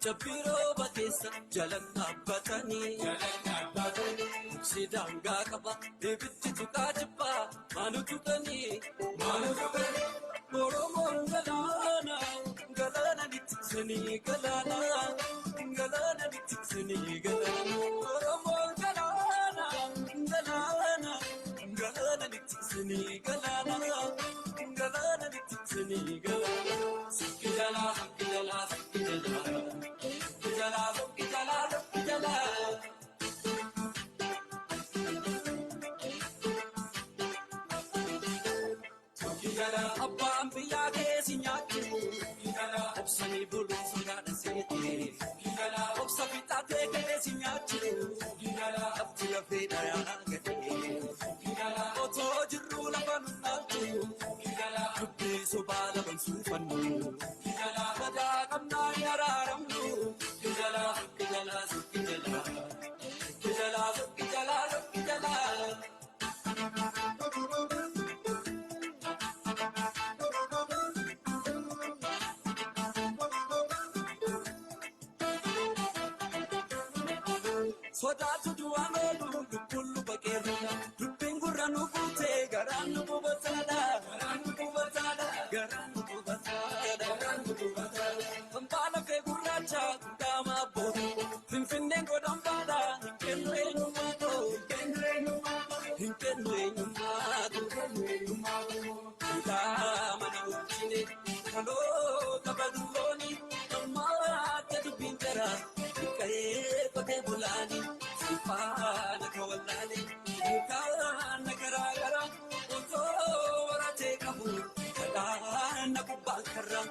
Jabiro bakesa jalan abbatani sidanga kaba debitti tukajpa manu tukani oromo galana ditsani galana ditsani galana oromo galana ditsani galana ditsani galana sikidala Abang biya ke sinyatu, obsani bulu sudah nasiti. Obsabita te ke sinyatu, abtiya feda ya gati. Oto jiru la banatu, kubbi subala bansufanu. Kada kamna yararamu, kijala. Sodaatu du'aame lubbuun bakeera dubbiin gurra nu buute garaan nu bubataadha Kambaala kee gurraacha guddaama booda finfinneen godhan baadha hin kennu eenyummaatu guddaama na wajjine kaloo kabadulooni ammaatti dubbiin jara ka'ee qotee bulaani sifaana kawalaani mukaana garaagara otoo waratee qabu kadhaana gubbaan karra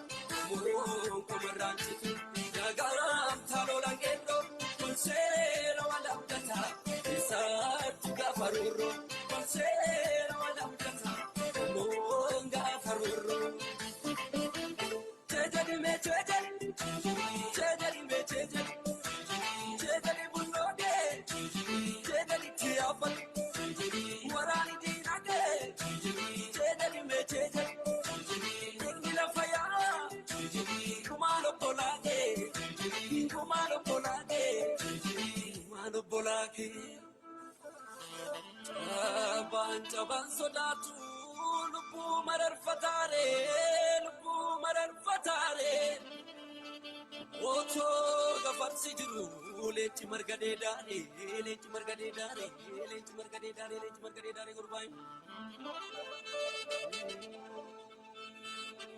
muroon komarraan citu nagaam taaloolaan geeddo konseera walabdata isaatti gaafa roorro konseera walabdata moon gaafa roorro cheejedhime Chejali bunode, chejali tiapa, warani dinade, chejali me chejali, kundila faya, kumalo bolake, bancaban sodatu, lupu marar fatare. Oto gafarsi jiru leenci margadee daare gurbaan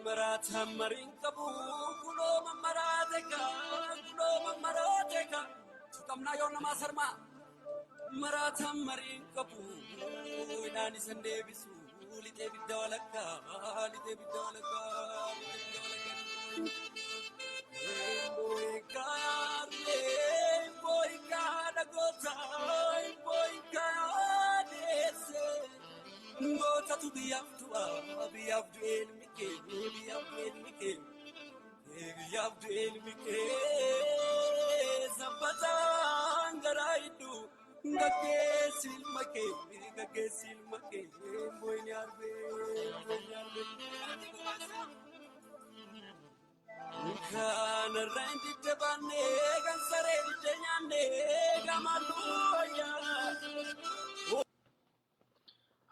marata marin qabu kulooma maraateka tuqamnaa yoo namaa sarmaa marata marin qabu inaan isan deebisu lixee bidda walakkaa Boyka dese, ngota tu biyabdu elmike, zapatan garaidu, ngagesil make, boynyarbe. Kana rendi tebane kan sare denyane gamaluya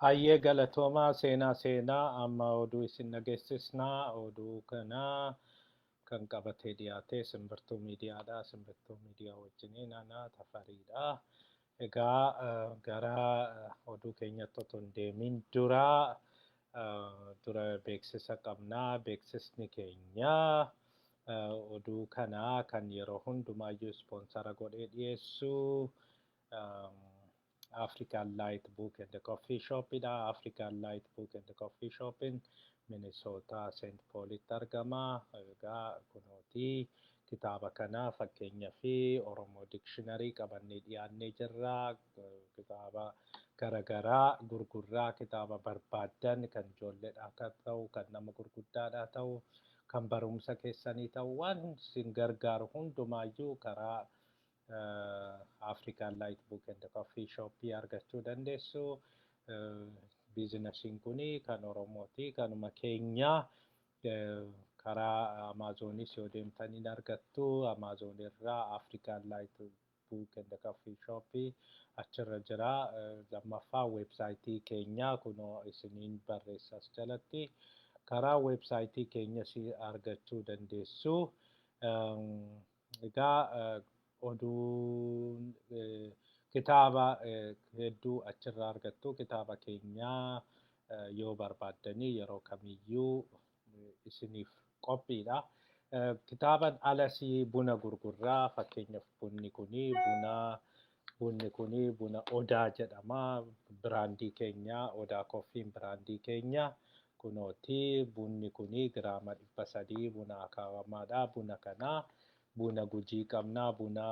Hayyee galatoomaa seenaa amma oduu isin dhageessisnaa oduu kana kan qabatee dhiyaate simbirtuu miidiyaadha. Simbirtuu miidiyaa wajjiniin ana Tafariidha. Egaa gara oduu keenyatti otoo hin deemin dura beeksisa qabnaa. Beeksisni keenya oduu kana kan yeroo hundumaayyuu ispoonsara godhee dhiyeessu African Light Book and the Coffee Shop idha. African Light Book and the Coffee Shop in Minnesota St. Paulitti argama. Egaa kunooti kitaaba kana fakkeenyaa fi Oromo Dictionary qabannee dhiyaannee jirra. Kitaaba garagaraa gurgurraa kitaaba barbaadan kan ijoolleedhaa ta'u kan nama gurguddaadhaa ta'u kan barumsa keessanii ta'u waan isin gargaaru hundumaayyuu karaa African Light Book and the Coffee Shop argachuu dandeessu. Biizinasiin kuni kan Oromooti. Kanuma keenya karaa Amaazonis yoo deemtan hin argattu. Amaazon irraa African Light Book and Coffee Shop achirra jira. Lammaffaa weebsaayitii keenya kunoo isiniin barreessas jalatti. Karaa weebsaayitii keenyas argachuu dandeessu. Egaa oduun kitaaba hedduu achirraa argattu. Kitaaba keenyaa yoo barbaaddanii yeroo kamiyyuu isiniif qophiidha. Kitaaban alasii buna gurgurraa. Fakkeenyaaf bunni kuni buna Odaa jedhama. Biraandii keenya Odaa Koffiin biraandii keenya. Kunooti bunni kuni giraama 300 buna akaawamaadha. Buna kana buna Gujii qabna, buna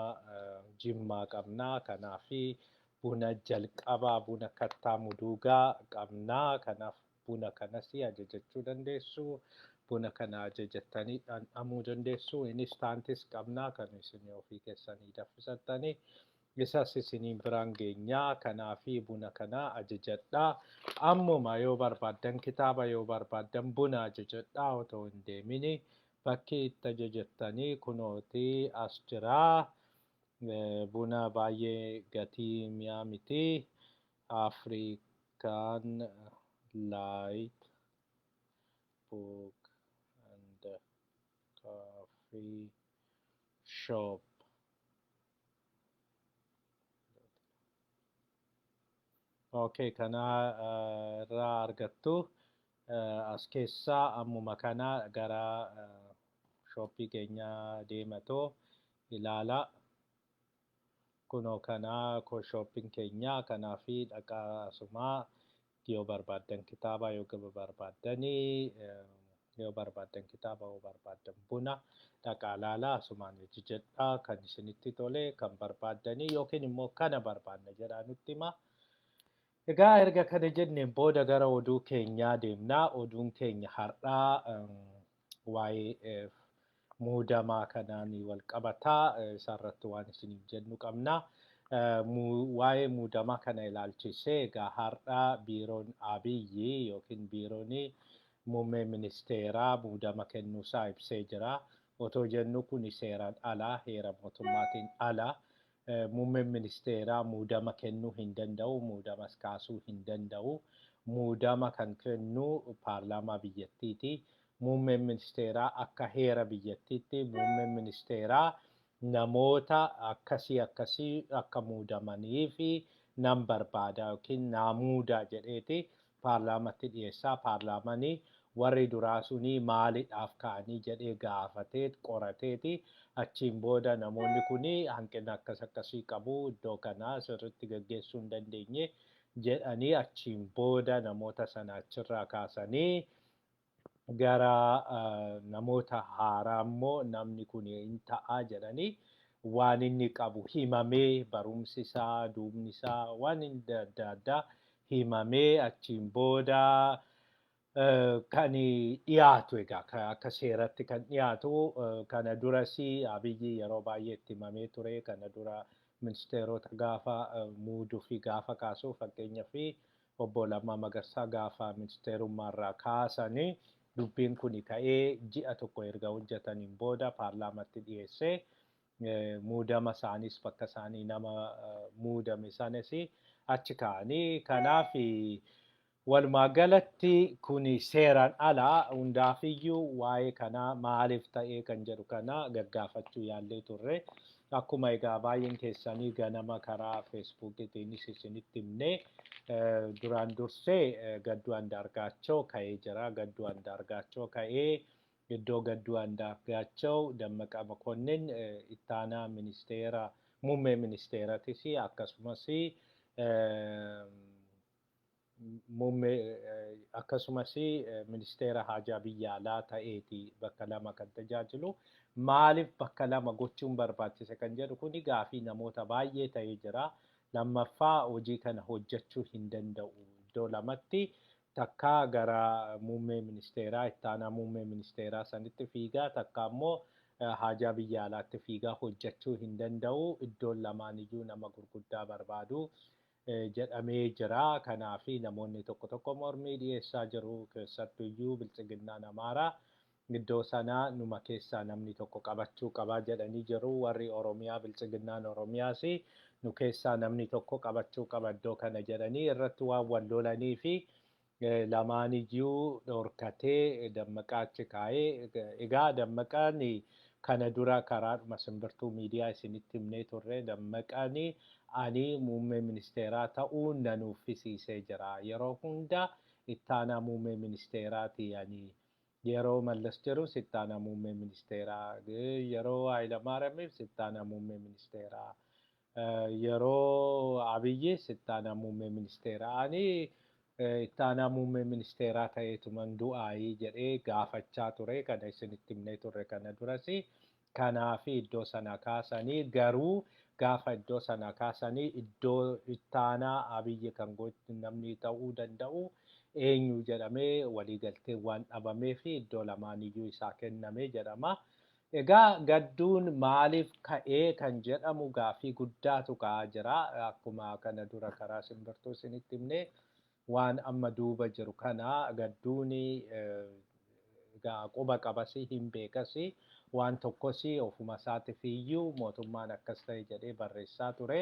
Jimmaa qabna. Kanaafi buna jalqabaa buna Kattaa Muduugaa qabna. Kanaaf buna kanas ajajachuu dandeessu. Buna kana ajajattanii dhandhamuu dandeessu. Inistaantis qabna kan isin ofii keessanii danfisattanii. Isas isiniin biraan geenyaa. Kanaafi buna kana ajajadhaa. Ammuma yoo barbaaddan kitaaba yoo barbaaddan buna ajajadhaa otoo hin deemini. Bakki itti ajajattanii kunooti as jira. Buna baay'ee gatii mi'aa miti. African Light Book and Coffee Shop. Okay, kana irraa argattu. As keessaa ammuma kana gara shooppii keenya deematoo ilaala. Kunoo kana shooppiin keenya kanaafi dhaqaa asumaa yoo barbaaddan kitaaba yoo barbaaddanii yoo barbaaddan kitaaba yoo barbaaddan buna dhaqaa ilaalaa asumaan ajajadhaa kan isinitti tole kan barbaaddanii yookiin immoo kana barbaadna jedhaa nutti himaa. Egaa erga kana jenneen booda gara oduu keenyaa deemnaa. Oduun keenya har'aa waa'ee muudamaa kanaan wal qabataa. Isarratti waan isiniif jennu qabna. Waa'ee muudamaa kana ilaalchisee egaa har'aa biiroon Abiyyi yookiin biiroon muummee ministeeraa muudama kennuusaa ibsee jira. Otoo jennu kun seeraan alaa, heera mootummaatiin alaa. Muummeen ministeeraa muudama kennuu hin danda'u, muudamas kaasuu hin danda'u. Muudama kan kennu paarlaamaa biyyattiiti. Muummeen ministeeraa akka heera biyyattiitti muummeen ministeeraa namoota akkasii akka muudamanii fi nan barbaada yookiin naa muudaa jedheeti paarlaamatti dhiyeessaa. Paarlaamanii warri duraa sunii maaliidhaaf ka'anii jedhee gaafateet qorateeti. Achiin booda namoonni kuni hanqina akkasii qabu iddoo kanaa sirriitti gaggeessuu hin dandeenye jedhanii achiin booda namoota sana achirraa kaasanii gara namoota haaraa immoo namni kun hin ta'a jedhanii waan inni qabu himamee barumsi isaa duubni isaa waan adda addaa himamee achiin booda kan dhiyaatu egaa akka seeratti kan dhiyaatu kana duras Abiyyi yeroo baay'ee itti himamee ture. Kana dura ministeerota gaafa muuduu fi gaafa kaasu fakkeenyaaf obbo Lammaa Magarsaa gaafa ministeerummaarraa kaasanii dubbiin kun ka'ee ji'a tokko erga hojjetaniin booda paarlaamatti dhiyeessee muudama isaanis bakka isaanii nama muudame sanas achi ka'anii. Kanaaf walumaa galatti kun seeraan alaa. Hundaafiyyuu waa'ee kanaa maaliif ta'ee kan jedhu kana gaggaafachuu yaallee turre. Akkuma egaa baay'een keessanii ganama karaa feesbuukiitiinis isinitti himnee duraan dursee Gadduu Andaargaachoo ka'ee jira. Gadduu Andaargaachoo ka'ee iddoo Gadduu Andaargaachoo Dammaqaa Mokonnin ittaanaa ministeera muummee ministeeratis akkasumas ministeera haajaa biyya alaa ta'eeti bakka lama kan tajaajilu. Maaliif bakka lama gochuun barbaachise kan jedhu kuni gaafii namoota baay'ee ta'ee jira. Lammaffaa hojii kana hojjechuu hin danda'u iddoo lamatti. Takka gara muummee ministeeraa ittaanaa muummee ministeeraa sanitti fiigaa takka immoo haajaa biyya alaatti fiigaa hojjechuu hin danda'u. Iddoon lamaaniyyuu nama gurguddaa barbaadu jedhamee jira. Kanaafi namoonni tokko tokko mormii dhiyeessaa jiru. Keessattuyyuu Biltsiginnaan Amaaraa iddoo sanaa numa keessaa namni tokko qabachuu qabaa jedhanii jiru. Warri Oromiyaa bilchiginnaan Oromiyaas nu keessaa namni tokko qabachuu qaba iddoo kana jedhanii irratti waan wal lolanii fi lamaaniyyuu dhorkatee Dammaqaa achi kaa'ee egaa Dammaqaan kana dura karaadhuma simbirtuu miidiyaa isinitti himnee turre Dammaqaan ani muummee ministeeraa ta'uu nan uffisiisee jira. Yeroo hunda ittaanaa muummee ministeeraati ani. Yeroo Mallas jirus ittaanaa muummee ministeeraa, yeroo Hayilamaariyaamiif ittaanaa muummee ministeeraa, yeroo Abiyyis ittaanaa muummee ministeeraa. Ani ittaanaa muummee ministeeraa ta'eetuman du'aayii jedhee gaafachaa ture. Kana isinitti himnee turre kana duras. Kanaaf iddoo sana kaasanii garuu gaafa iddoo sana kaasanii iddoo ittaanaa Abiyyi kan namni ta'uu danda'u eenyu jedhamee waliigaltee waan dhabamee fi iddoo lamaaniyyuu isaa kenname jedhama. Egaa gadduun maaliif ka'ee kan jedhamu gaafii guddaatu ka'aa jira. Akkuma kana dura karaa simbirtuu isinitti himne waan amma duuba jiru kana gadduun quba qabasi hin beekasi waan tokkos ofuma isaatiif iyyuu mootummaan akkas ta'e jedhee barreessaa ture.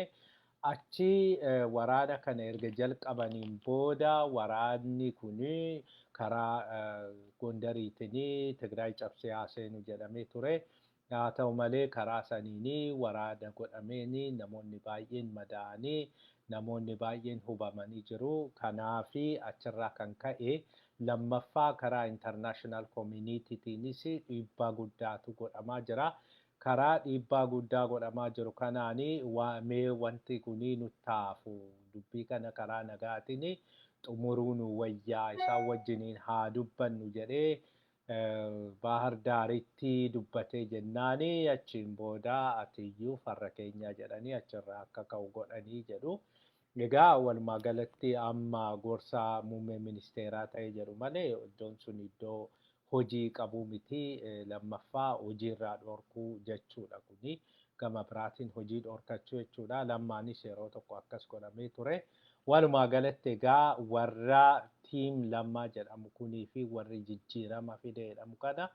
Achi waraana kana erga jalqabaniin booda waraanni kuni karaa Gondariitiin Tigraay cabsee haaseenu jedhamee ture. Haa ta'u malee karaa saniin waraana godhameen namoonni baay'een madaa'anii namoonni baay'een hubamanii jiru. Kanaafi achirraa kan ka'e lammaffaa karaa international communitytiinis dhiibbaa guddaatu godhamaa jira. Karaa dhiibbaa guddaa godhamaa jiru kanaani mee wanti kuni nuttaafu dubbii kana karaa nagaatiin xumuruu nu wayyaa isaan wajjiniin haa dubbannu jedhee Bahar Daaritti dubbatee jennaani achiin booda atiyyuu farra keenya jedhanii achirraa akka ka'u godhanii jedhu. Egaa walumaa galatti amma gorsaa muummee ministeeraa ta'ee jedhu malee iddoon sun iddoo hojii qabuu miti. Lammaffaa hojiirraa dhorkuu jechuudha kuni. Gama biraatiin hojii dhorkachuu jechuudha. Lammaanis yeroo tokko akkas godhamee ture. Walumaa galatti egaa warra tiim lammaa jedhamu kunii fi warri jijjiirama fide jedhamu kana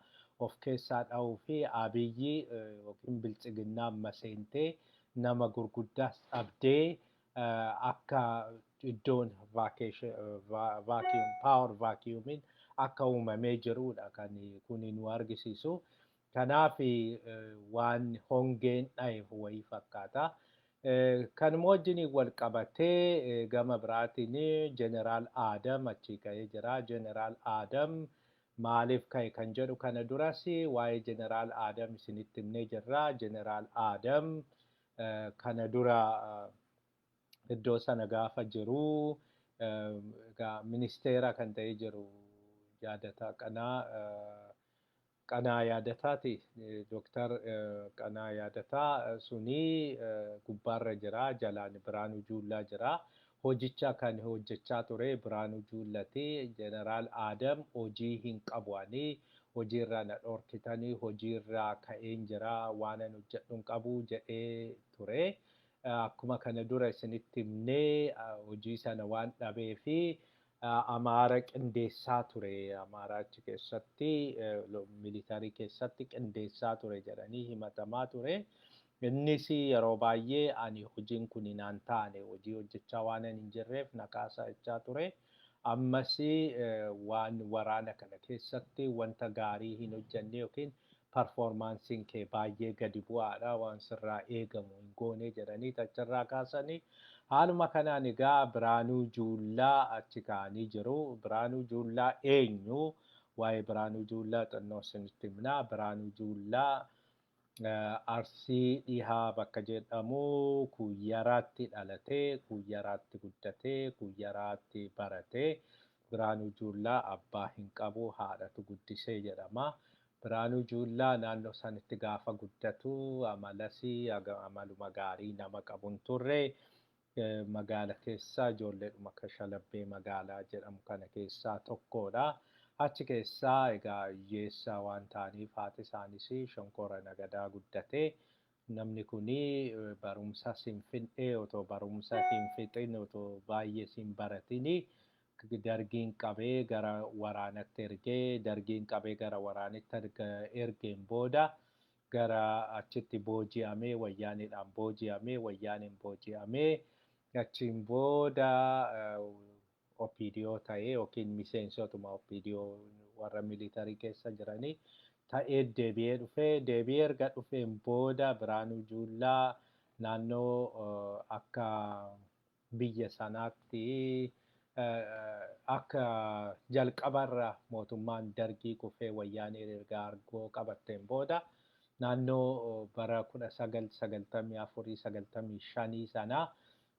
of keessaa dha'uu fi Abiyyi yookiin bilchiginnaan maseentee nama gurguddaas dhabdee akka iddoon power vacuumiin akka uumamee jirudha kan kuni nu argisiisu. Kanaaf waan hongeen dhayeef wayii fakkaata. Kanuma wajjin wal qabatee gama biraatiin Jeneraal Adam achi ka'ee jira. Jeneraal Adam maaliif ka'e kan jedhu kana duras waa'ee Jeneraal Adam isinitti himnee jirra. Jeneraal Adam kana dura iddoo sana gaafa jiru ministeera kan ta'ee jiru yaadataa Qanaa Yaadataati. Dooktar Qanaa Yaadataa suni gubbaarra jira. Jalaan Biraanuu Juullaa jira. Hojicha kan hojjechaa ture Biraanuu Juullati. Jeneraal Adam hojii hin qabu ani hojiirraa na dhorkitanii hojiirraa ka'een jira waan an hojjedhu hin qabu jedhee ture. Akkuma kana dura isinitti himnee hojii sana waan dhabee fi Amaara qindeessaa ture. Amaara achi keessatti militarii keessatti qindeessaa ture jedhanii himatamaa ture. Innis yeroo baay'ee ani hojiin kun naan taane hojii hojjechaa waan hin jirreef na kaasaa jechaa ture. Ammas waan waraana kana keessatti wanta gaarii hin hojjenne yookiin performansiin kee baay'ee gadi bu'aadha waan sirraa eegamu hin goone jedhanii achirraa kaasanii. Haaluma kanaan egaa Biraanuu Juullaa achi ka'anii jiru. Biraanuu Juullaa eenyu? Waa'ee Biraanuu Juullaa xinnoo isinitti himna. Biraanuu Juullaa Arsii dhihaa bakka jedhamu Kuyyaraatti dhalatee, Kuyyaraatti guddatee, Kuyyaraatti baratee. Biraanuu Juullaa abbaa hin qabu haadhatu guddisee jedhama. Biraanuu Juullaa naannoo sanitti gaafa guddatu amaluma gaarii nama qabu hin turre. Magaala keessa ijoolleedhuma akka Shalabbee magaalaa jedhamu kana keessaa tokkodha. Achi keessaa egaa hiyyeessa waan ta'aniif haati isaanis Shonkora Nagadaa guddate. Namni kuni barumsa hin fixne otoo barumsa hin fixin otoo baay'ee hin baratini dargiin qabee gara waraanatti ergee dargiin qabee gara waraanitti ergeen booda gara achitti booji'amee wayyaaniidhaan booji'amee wayyaaniin booji'amee achiin booda OPDO ta'ee yookiin miseensotuma OPDO warra militarii keessa jiranii ta'ee deebi'ee erga dhufeen booda Biraanuu Juullaa naannoo akka biyya sanaatti akka jalqabarra mootummaan dargii kufee wayyaanee erga aangoo qabatteen booda naannoo bara 1994-95 sana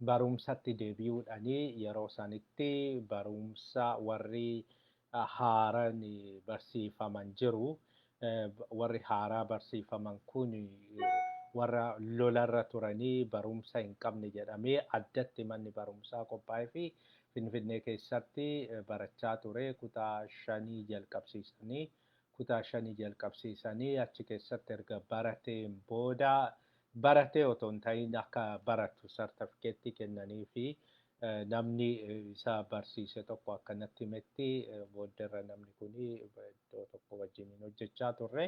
barumsatti deebi'uudhaanii yeroo sanitti barumsa warri haaraan barsiifaman jiru. Warri haaraa barsiifaman kun warra lolarra turanii barumsa hin qabne jedhamee addatti manni barumsaa qophaa'ee fi Finfinnee keessatti barachaa ture kutaa 5 jalqabsiisanii achi keessatti erga barateen booda baratee otoo hin ta'in akka baratu sartifikeettii kennanii fi namni isa barsiise tokko akkanatti himetti booddeerra namni kun iddoo tokko wajjin hojjechaa turre.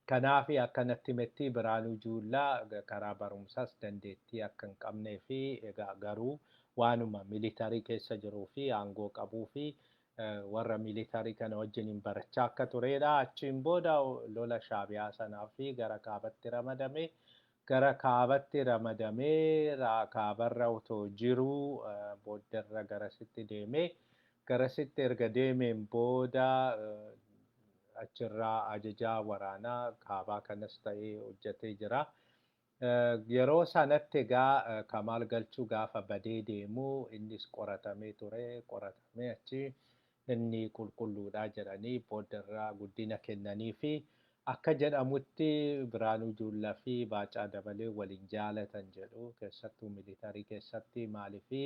Kanaaf akkanatti himetti Biraanuu Juullaa karaa barumsaas dandeettii akka hin qabnee fi egaa garuu waanuma militarii keessa jiruu fi aangoo qabuu fi warra militarii kana wajjin barachaa akka turedha. Achiin booda lola Shaabiyaa sanaa fi gara kaabatti ramadame. Gara kaabatti ramadamee kaabarra otoo jiru booddeerra garasitti deemee garasitti erga deemeen booda achirraa ajajaa waraanaa kaabaa kanas ta'ee hojjetee jira. Yeroo sanatti egaa Kamaal Galchuu gaafa badee deemu innis qoratamee ture. Qoratamee achi inni qulqulluudha jedhanii booddeerraa guddina kennanii fi akka jedhamutti Biraanuu Juullaa fi Baacaa Dabalee waliin jaalatan jedhu keessattuu militarii keessatti maaliifi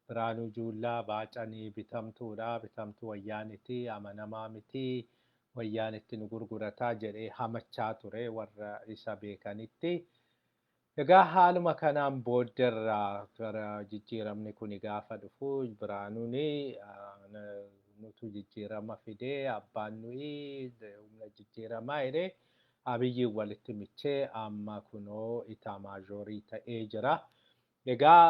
Biraanuu Juullaa Baacaan bitamtuudha bitamtuu wayyaanitti amanamaa miti wayyaanitti nu gurgurataa jedhee hamachaa ture warra isa beekanitti. Egaa haaluma kanaan booddeerraa gara jijjiiramni kun gaafa dhufu Biraanuun nutu jijjiirama fidee abbaan nuyi humna jijjiiramaa jedhee Abiyyiin walitti michee amma kunoo itaamaaዦrii ta'ee jira. Egaa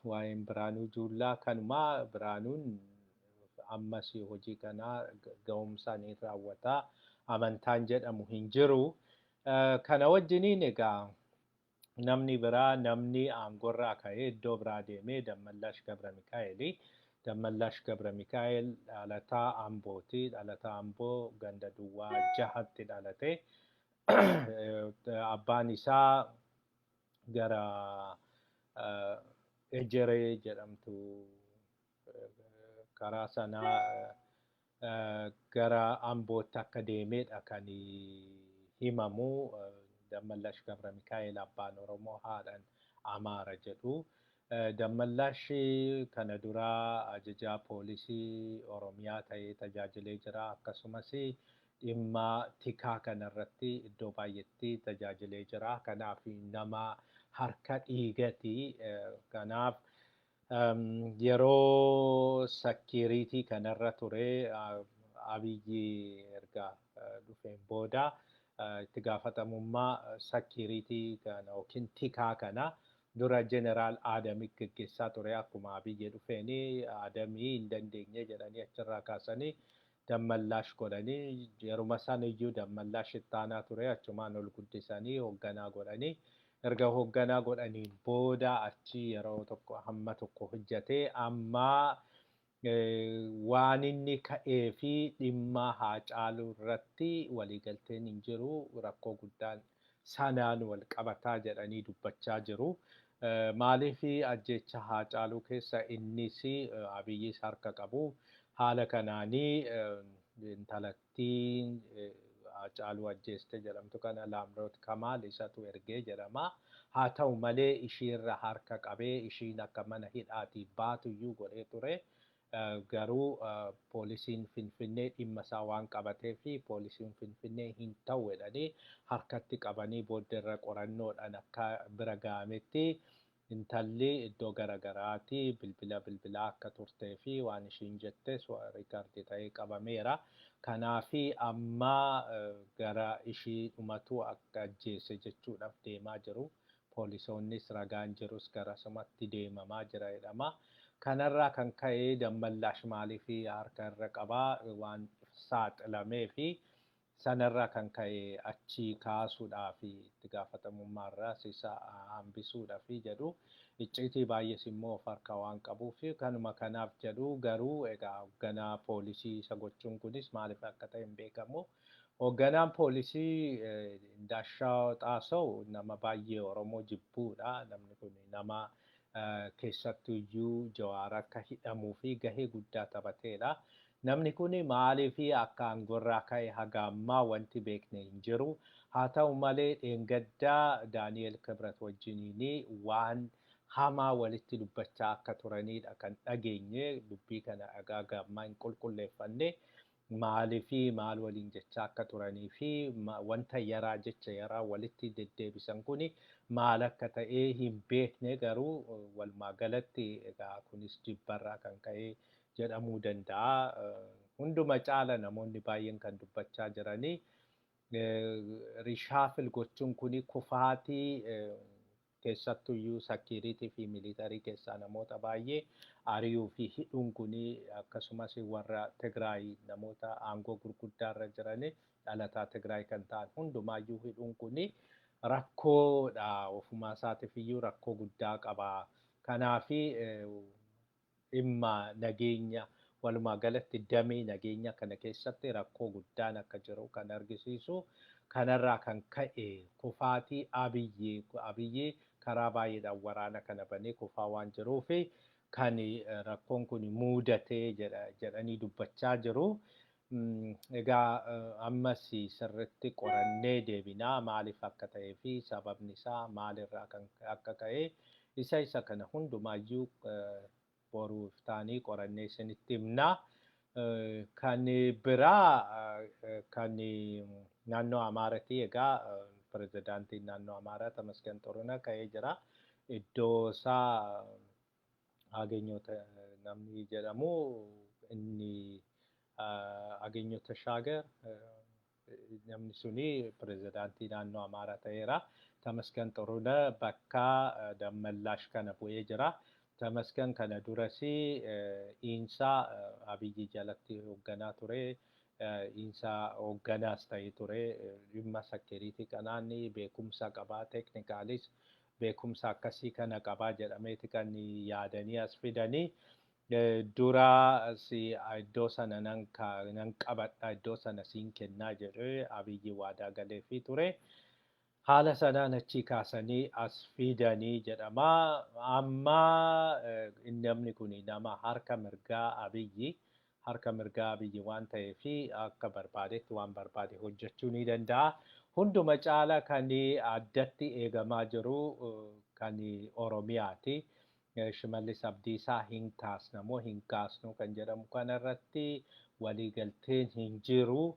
waa'een Biraanuu Juullaa kanumaa Biraanuun ammas hojii kanaa ga'umsaan hin raawwataa amantaan jedhamu hin jiru. Kana wajjiniin egaa namni biraa namni aangorraa ka'ee iddoo biraa deemee Dammallaash Gabra Mikaa'elii. Dammallaash Gabra Mikaa'el dhalataa Ambooti. Dhalataa Amboo ganda Duwwaa 6tti dhalate. Abbaan isaa gara Ejeree jedhamtu karaa sanaa gara Ambootti akka deemedha kan himamu. Dammallaash Gabra Mikaa'el abbaan Oromoo haadhaan Amaara jedhu. Dammallaash kana duraa ajajaa poolisii Oromiyaa ta'ee tajaajilee jira. Akkasumas dhimma tikaa kanarratti iddoo baay'eetti tajaajilee jira. Kanaaf nama harka dhiigati. Kanaaf yeroo sakiriitii kanarra ture Abiyyi erga dhufeen booda itti gaafatamummaa sakiriitii kana yookiin tikaa kana dura Jeneraal Adamii gaggeessaa ture. Akkuma Abiyyi dhufeeni Adamii hin dandeenye jedhanii achirraa kaasanii Dammallaash godhanii yeruma sana iyyuu Dammallaash ittaanaa ture achumaan ol guddisanii hoogganaa godhanii erga hoogganaa godhaniin booda achi yeroo tokko hamma tokko hojjetee amma waan inni ka'ee fi dhimma Haacaaluu irratti waliigalteen hin jiru rakkoo guddaan sanaan wal qabataa jedhanii dubbachaa jiru. Maaliif ajjecha Haacaaluu keessa innis Abiyyis harka qabu. Haala kanaanii intalattiin Haacaaluu ajjeeste jedhamtu kana Laamroot Kamaal isatu ergee jedhama. Haa ta'u malee ishiirra harka qabee ishiin akka mana hidhaatii baatuyyuu godhee ture. Garuu poolisiin Finfinnee dhimma isaa waan qabatee fi poolisiin Finfinnee hin ta'u jedhanii harkatti qabanii booddeerra qorannoodhaan akka bira ga'ametti intalli iddoo garaagaraatti bilbilaa akka turtee fi waan ishiin jettes riikardii ta'ee qabameera. Kanaafi amma gara ishii dhumatu akka ajjeese jechuudhaaf deemaa jiru. Poolisoonnis ragaan jirus garasumatti deemamaa jira jedhama. Kanarraa kan ka'e Dammallaash maaliif harka irra qabaa waan saaxilamee fi sanarraa kan ka'e achi kaasuudhaa fi itti gaafatamummaarraas isa hambisuudhaaf jedhu icciitii baay'ees immoo of harkaa waan qabuuf kanuma kanaaf jedhu garuu egaa hoogganaa poolisii isa gochuun kunis maaliif akka ta'e hin beekamu. Hoogganaan poolisii Daashaa Xaasaw nama baay'ee Oromoo jibbuudha. Namni kun nama keessattuyyuu Jawaar akka hidhamuu fi gahee guddaa taphateedha. Namni kun maaliif akka aangorraa ka'e haga ammaa wanti beekne hin jiru. Haa ta'u malee dheengaddaa Daani'el Kibrat wajjiniin waan hamaa walitti dubbachaa akka turanidha kan dhageenye. Dubbii kana haga ammaa hin qulqulleeffanne. Maaliif maal waliin jechaa akka turanii fi wanta yaraa jecha yaraa walitti deddeebisan kuni maal akka ta'e hin beekne garuu walumaa galatti egaa kunis jibbarraa kan ka'e jedhamuu danda'a. Hunduma caala namoonni baay'een kan dubbachaa jiranii rishaafil gochuun kuni kufaatii keessattuyyuu sekiuritii fi militarii keessaa namoota baay'ee ari'uu fi hidhuun kuni akkasumas warra Tigraay namoota aangoo gurguddaa irra jiranii dhalataa Tigraay kan ta'an hundumaayyuu hidhuun kuni rakkoodha ofumaa isaatiif iyyuu rakkoo guddaa qaba. Kanaafi dhimma nageenya walumaa galatti damee nageenya kana keessatti rakkoo guddaan akka jiru kan argisiisu. Kanarraa kan ka'e kufaatii Abiyyii karaa baay'eedhaan waraana kana banee kufaa waan jiruuf kan rakkoon kun muudatee jedhanii dubbachaa jiru. Egaa ammas sirriitti qorannee deebinaa maaliif akka ta'ee fi sababni isaa maalirraa akka ka'e isa kana hundumaayyuu boruuf taanii qorannee isinitti himnaa. Kan biraa kan naannoo Amaaraatti egaa pirezidaantiin naannoo Amaaraa Tamasgan Xurunee ka'ee jira. Iddoo isaa Ageenyoota namni jedhamu inni Ageenyoota Shaagar namni suni pirezidaantii naannoo Amaaraa ta'eera. Tamasgan Xurunee bakka Dammallaash kana bu'ee jira. Tamasgan kana durasi Insaa Abiyyi jalatti hoogganaa ture. Insaa hoogganaas ta'ee ture. Dhimma sekiuritii kanaan beekumsa qabaa teeknikaalis beekumsa akkasii kana qabaa jedhameeti kan yaadanii as fidanii. Dura iddoo sana nan qabadha iddoo sana siin kennaa jedhee Abiyyi waadaa galeefii ture. Haala sanaan achi kaasanii as fidanii jedhama. Amma namni kun nama harka mirgaa Abiyyi waan ta'eef akka barbaadetti waan barbaade hojjechuu ni danda'a. Hunduma caala kan addatti eegamaa jiru kan Oromiyaati. Shimallis Abdiisaa hin kaasnamoo hin kaasnu kan jedhamu kanarratti waliigalteen hin jiru.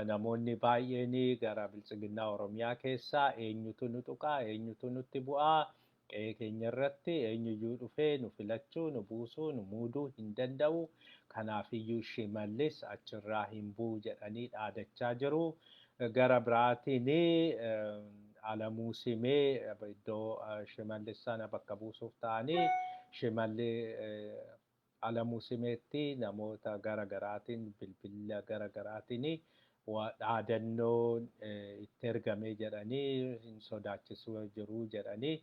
Namoonni baay'een gara bilchiginnaa Oromiyaa keessaa eenyutu nu tuqaa eenyutu nutti bu'aa qe'ee keenya irratti eenyuyyuu dhufee nu filachuu nu buusuu nu muuduu hin danda'u. Kanaafiyyuu Shimallis achirraa hin bu'u jedhanii dhaadachaa jiru. Gara biraatiin Alamuu Simee iddoo Shimallis sana bakka buusuuf ta'anii Alamuu Simeetti namoota garaagaraatiin bilbila garaagaraatiin dhaadannoon itti ergamee jedhanii hin sodaachisuu jiru jedhanii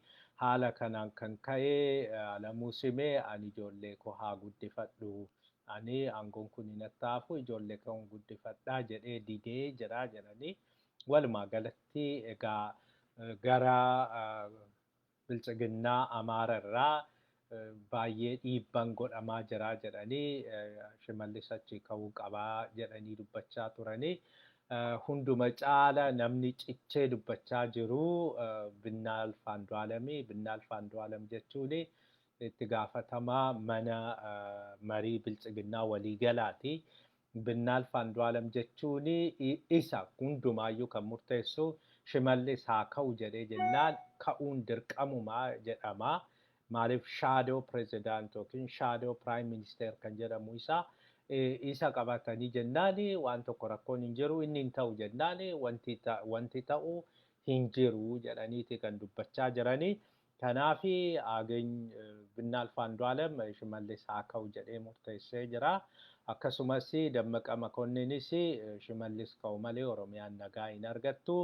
haala kanaan kan ka'e Alamuu Simee ani ijoollee koo haa guddifadhu. Ani aangoon kun hin attaafu ijoollee koo guddifadhaa jedhee didee jira jedhanii walumaa galatti egaa gara bilchiginnaa Amaararraa baay'ee dhiibbaan godhamaa jira jedhanii Shimallis achi ka'uu qabaa jedhanii dubbachaa turanii. Hunduma caala namni cichee dubbachaa jiru Binnaal Faandu'aalamii. Binnaal Faandu'aalam jechuun itti gaafatamaa mana marii bilchiginnaa waliigalaati. Binnaal Faandu'aalam jechuun isa hundumaayyuu kan murteessu Shimallis haa ka'u jedhee jennaan ka'uun dirqamuma jedhama. Maaliif shaadoo pirezidaantii yookiin shaadoo piraayim ministeer kan jedhamu isa qabatanii jennaani waan tokko rakkoon hin jiru inni hin ta'u jennaani wanti ta'u hin jiru jedhaniiti kan dubbachaa jiranii. Kanaafi Binnaal Andu'aalem Shimallis haa ka'u jedhee murteessee jira. Akkasumas Dammaqa Makonninis Shimallis ka'u malee Oromiyaan nagaa hin argattu.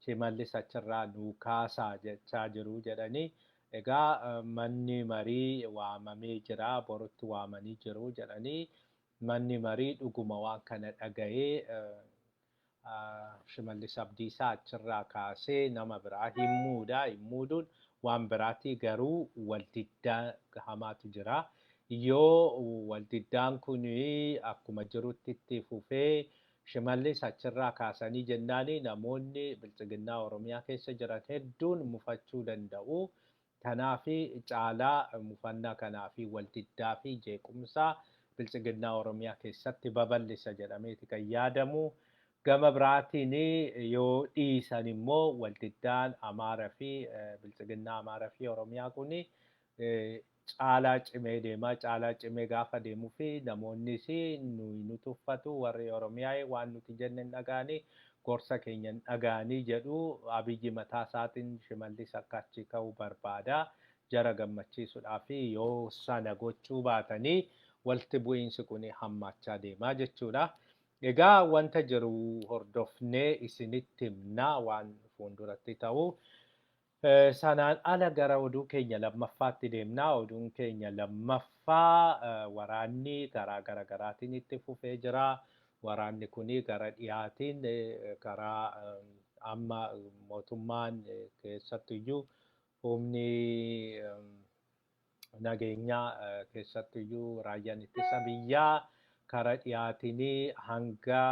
Shimallis achirraa nuu kaasaa jechaa jiru jedhanii. Egaa manni marii waamamee jira, borutti waamanii jiru jedhanii manni marii dhuguma waan kana dhaga'ee Shimallis Abdiisaa achirraa kaasee nama biraa himmuudhaan waan biraati garuu waldiddaa hamaatu jira. Yoo waldiddaan kun akkuma jirutti itti fufee Shimallis achirraa kaasanii jennaani namoonni bilchiginnaa Oromiyaa keessa jiran hedduun mufachuu danda'u. Kanaafi caalaa mufannaa kanaafi waldiddaa fi jeequmsaa bilchiginnaa Oromiyaa keessatti babal'isa jedhameeti kan yaadamu. Gama biraatiin yoo dhiisan immoo waldiddaan Amaaraa fi bilchiginnaa Amaaraa fi Oromiyaa kun caalaa cimee deema. Caalaa cimee gaafa deemuu fi namoonnis nu tuffatu warri Oromiyaa waan nuti jenne hin dhagaanii gorsa keenya hin dhagaanii jedhu Abiyyi mataa isaatiin Shimallis akka achi ka'u barbaada. Jara gammachiisuudhaa fi yoo sana gochuu baatanii walitti bu'iinsi kun hammaachaa deemaa jechuudha. Egaa wanta jiru hordofnee isinitti himnaa waan fuulduratti ta'u. Sanaan ala gara oduu keenya lammaffaatti deemnaa. Oduun keenya lammaffaa waraanni karaa garaagaraatiin itti fufee jira. Waraanni kun gara dhiyaatiin karaa amma mootummaan keessattuyyuu humni nageenyaa keessattuyyuu raayyaan ittisa biyyaa karaa dhiyaatiin hanga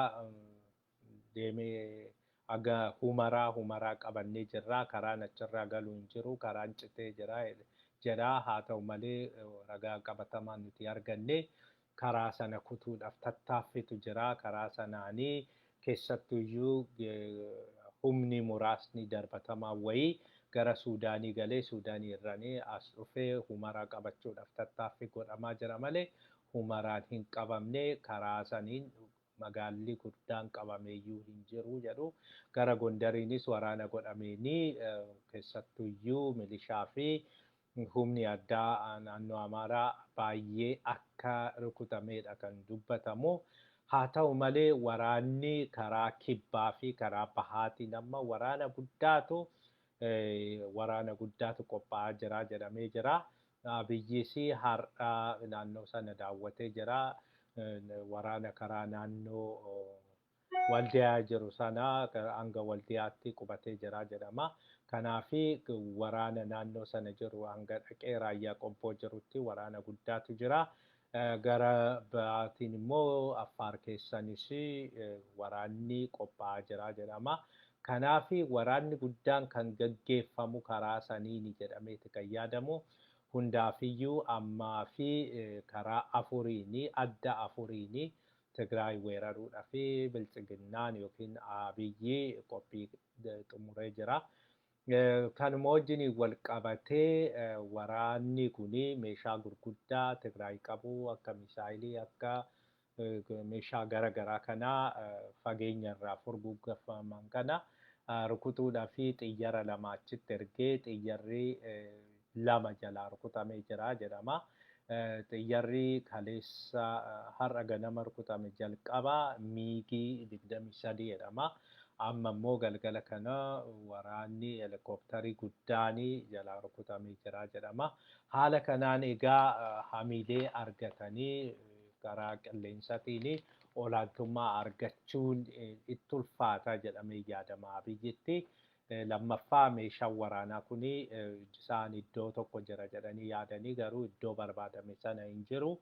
deemee aga humaraa qabannee jirra. Karaan achirraa galuu hin jiru. Karaan citee jira. Haa ta'u malee ragaa qabatamaan nuti arganne karaa sana kutuudhaaf tattaaffitu jira. Karaa sanaanii keessattuyyuu humni muraasni darbatamaa wayii gara Suudaanii galee Suudaanii irranii as dhufee humaraa qabachuudhaaf tattaaffii godhamaa jira malee humaraan hin qabamne karaa saniin magaalli guddaan qabameeyyuu hin jiru jedhu. Gara Gondariinis waraana godhameeni keessattuyyuu milishaa fi humni addaa naannoo Amaaraa baay'ee akka rukutameedha kan dubbatamu. Haa ta'u malee waraanni karaa kibbaa fi karaa bahaatiin amma waraana guddaatu qophaa'aa jira jedhamee jira. Abiyyis har'a naannoo sana daawwatee jira. Waraana karaa naannoo waldiyaa jiru sana hanga waldiyaatti qubatee jira jedhama. Kanaafi waraana naannoo sana jiru hanga dhaqee raayyaa qobboo jirutti waraana guddaatu jira. Gara biraatiin immoo Affaar keessanis waraanni qophaa'aa jira jedhama. Kanaafi waraanni guddaan kan gaggeeffamu karaa saniini jedhameeti kan yaadamu. Hundaafiyyuu ammaa fi karaa adda afuriini Tigraay weeraruudhaa fi bilchiginnaan yookiin Abiyyi qophii xumuree jira. Kanuma wajjin wal qabatee waraanni kun meeshaa gurguddaa Tigraay qabu akka misaayilii akka meeshaa garaagaraa kana fageenya irraa furguggafaman kana rukutuudhaa fi xiyyara lama achitti ergee xiyyarri lama jalaa rukutamee jira jedhama. Xiyyarri kaleessa har'a ganama rukutame jalqaba miigii 23 jedhama. Amma immoo galgala kana waraanni helikoophitarii guddaan jalaa rukutamee jira jedhama. Haala kanaan egaa hamiilee argatanii karaa qilleensaatiin olaantummaa argachuun itti ulfaata jedhamee yaadama Abiyyitti. Lammaffaa meeshaan waraanaa kun isaan iddoo tokko jira jedhanii yaadanii garuu iddoo barbaadame sana hin jiru.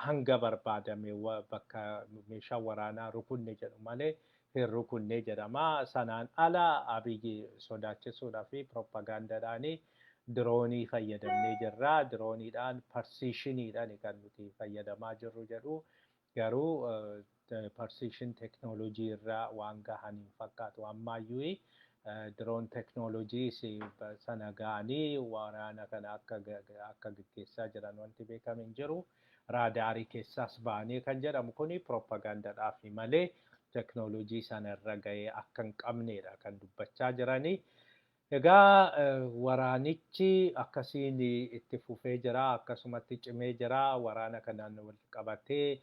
Hanga barbaadame bakka meeshaan waraanaa rukunne jedhu malee hin rukunne jedhama. Sanaan ala Abiyyi sodaachisuudhaa fi piroopagaandaadhaan diroonii fayyadamnee jirra. Dirooniidhaan parsiishiniidhaan kan nuti fayyadamaa jirru jedhu garuu parsiishin teknoolojii irraa waan gahan hin fakkaatu. Ammaayyuu drone technologies sana ga'anii waraana kana akka gaggeessaa jiran wanti beekame hin jiru. Raadaarii keessaas ba'anii kan jedhamu kuni proppagandaadhaaf malee teknoolojii sana irra ga'ee akka hin qabnedha kan dubbachaa jiranii. Egaa waraanichi akkasiin itti fufee jira, akkasumatti cimee jira. Waraana kanaan wal qabatee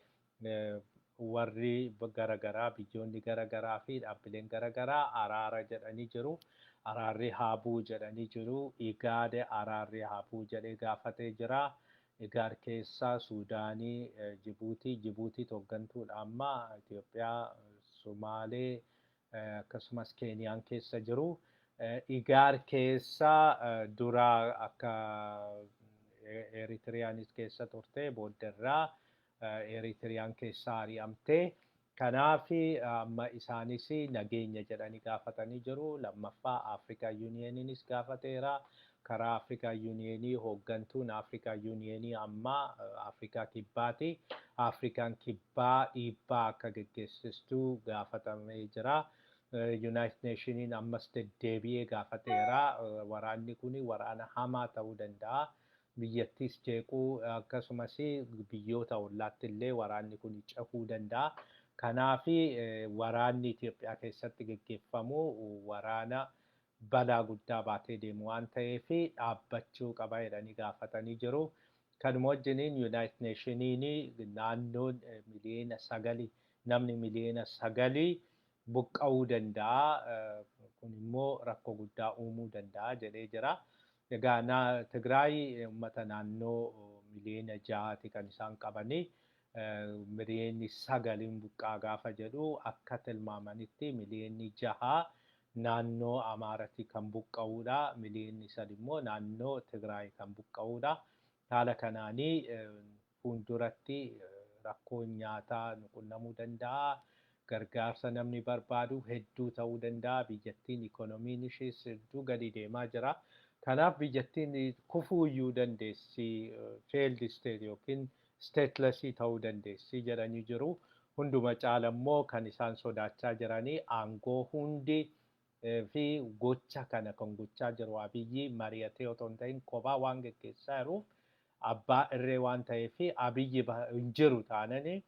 warri garaagaraa biyyoonni garaagaraa fi dhaabbileen garaagaraa araara jedhanii jiru. Araarri haa bu'u jedhanii jiru. Igaade araarri haa bu'u jedhee gaafatee jira. Igaad keessaa Suudaanii, Jibuutii hooggantuudha amma Itoophiyaa, Somaalee akkasumas Keeniyaan keessa jiru. Igaad keessa dura akka Eritiriyaanis keessa turte booddarraa Eritiriyaan keessa ari'amte. Kanaaf amma isaanis nageenya jedhanii gaafatanii jiru. Lammaffaa Afrikaa Yuuniyeeniinis gaafateera. Karaa Afrikaa Yuuniyeenii hooggantuun Afrikaa Yuuniyeenii amma Afrikaa Kibbaati. Afrikaan Kibbaa dhiibbaa akka gaggeessistu gaafatamee jira. United Nationiin ammas deddeebi'ee gaafateera. Waraanni kun waraana hamaa ta'uu danda'a. Biyyattiis jeequu akkasumas biyyoota ollaatti illee waraanni kun cehuu danda'a. Kanaaf waraanni Itoophiyaa keessatti gaggeeffamu waraana balaa guddaa baatee deemu waan ta'eef dhaabbachuu qaba jedhanii gaafatanii jiru. Kanuma wajjiniin United Nationiin naannoon miliyoona 9 namni miliyoona 9 buqqa'uu danda'a. Kun immoo rakkoo guddaa uumuu danda'a jedhee jira. Egaa Tigraay uummata naannoo miliyoona 6 kan isaan qabanii. Miliyoonni 9 buqqaa gaafa jedhu akka tilmaamanitti miliyoonni 6 naannoo Amaaraatti kan buqqa'uudha. Miliyoonni 3 immoo naannoo Tigraay kan buqqa'uudha. Haala kanaanii fuulduratti rakkoon nyaataa nu qunnamuu danda'a. Gargaarsa namni barbaadu hedduu ta'uu danda'a. Biyyattiin ikoonomiin ishees hedduu gadi deemaa jira. Kanaaf biyyattiin kufuu iyyuu dandeessi. Failed state yookiin statelessii ta'uu dandeessi jedhanii jiru. Hunduma caala immoo kan isaan sodaachaa jiranii aangoo hundi fi gocha kana kan gochaa jiru Abiyyi mari'atee otoo hin ta'in kophaa waan gaggeessaa jiruuf abbaa irree waan ta'eef Abiyyi hin jiru taananii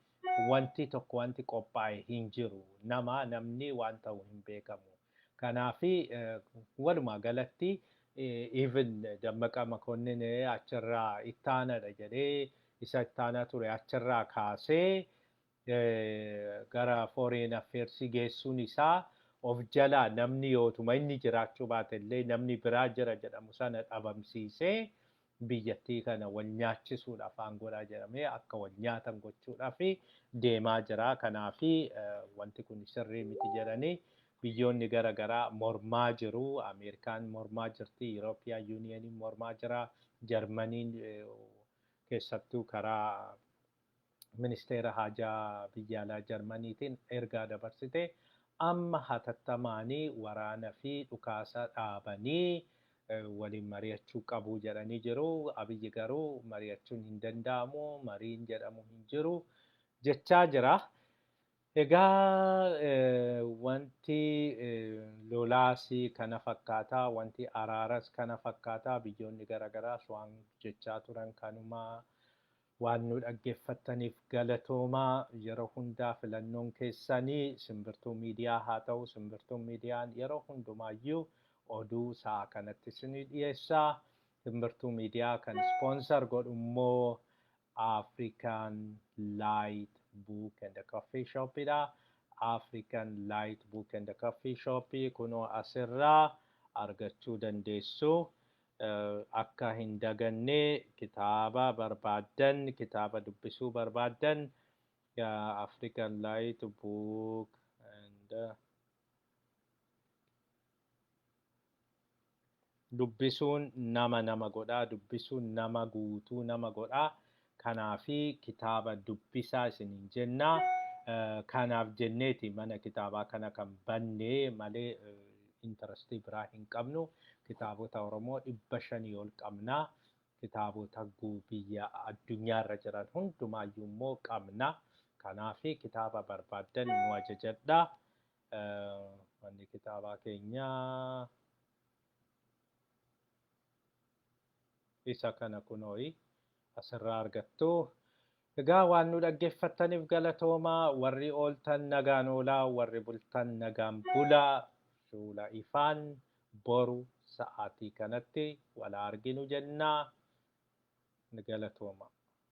wanti tokko wanti qophaa'e hin jiru. Namni waan ta'u hin beekamu. Kanaaf walumaa galatti even Dammaqa Makonnin achirraa ittaanadha jedhee isa ittaanaa ture achirraa kaasee gara foreign affairs geessuun isaa of jalaa namni yootuma inni jiraachuu baate illee namni biraa jira jedhamu sana dhabamsiisee biyyattii kana wal nyaachisuudhaaf aangoodhaa jedhamee akka wal nyaatan gochuudhaaf deemaa jira. Kanaaf wanti kun sirrii miti jedhanii biyyoonni garaagaraa mormaa jiru. Ameerikaan mormaa jirti, Eurooppiyaan Yuuniyeeniin mormaa jira, Jarmaniin keessattuu karaa ministeera haajaa biyya alaa Jarmaniitiin ergaa dabarsite amma hatattamaanii waraana fi dhukaasa dhaabanii waliin mari'achuu qabu jedhanii jiru. Abiyyi garuu mari'achuun hin danda'amu, mariin jedhamu hin jiru jechaa jira. Egaa wanti lolaas kana fakkaata, wanti araaras kana fakkaata. Biyyoonni garaagaraas waan jechaa turan kanuma. Waan nu dhaggeeffattaniif galatoomaa. Yeroo hundaa filannoon keessanii simbirtuu miidiyaa haa ta'u. Simbirtuun miidiyaan yeroo hundumaayyuu oduu sa'a kanatti isinii dhiyeessaa. Simbirtuu miidiyaa kan ispoonsar godhu immoo African Light Book and Coffee Shopidha. African Light Book and Coffee Shop kunoo asirraa argachuu dandeessu. Akka hin daganne kitaaba barbaaddan, kitaaba dubbisuu barbaaddan African Light Book and dubbisuun nama godhaa, dubbisuun nama guutuu nama godhaa. Kanaafi kitaaba dubbisaa isiniin jenna. Kanaaf jenneeti mana kitaabaa kana kan banne malee interestii biraa hin qabnu. Kitaabota Oromoo 500 ol qabna. Kitaabota biyya addunyaarra jiran hundumaayyuu immoo qabna. Kanaaf kitaaba barbaaddan nu ajajadhaa. Manni kitaabaa keenyaa isa kana kunooyi asirraa argattu. Egaa waan nu dhaggeeffattaniif galatoomaa. Warri ooltan nagaan oolaa, warri bultan nagaan bulaa. Fuula ifaan boru sa'aatii kanatti wal arginu jennaa. Galatooma.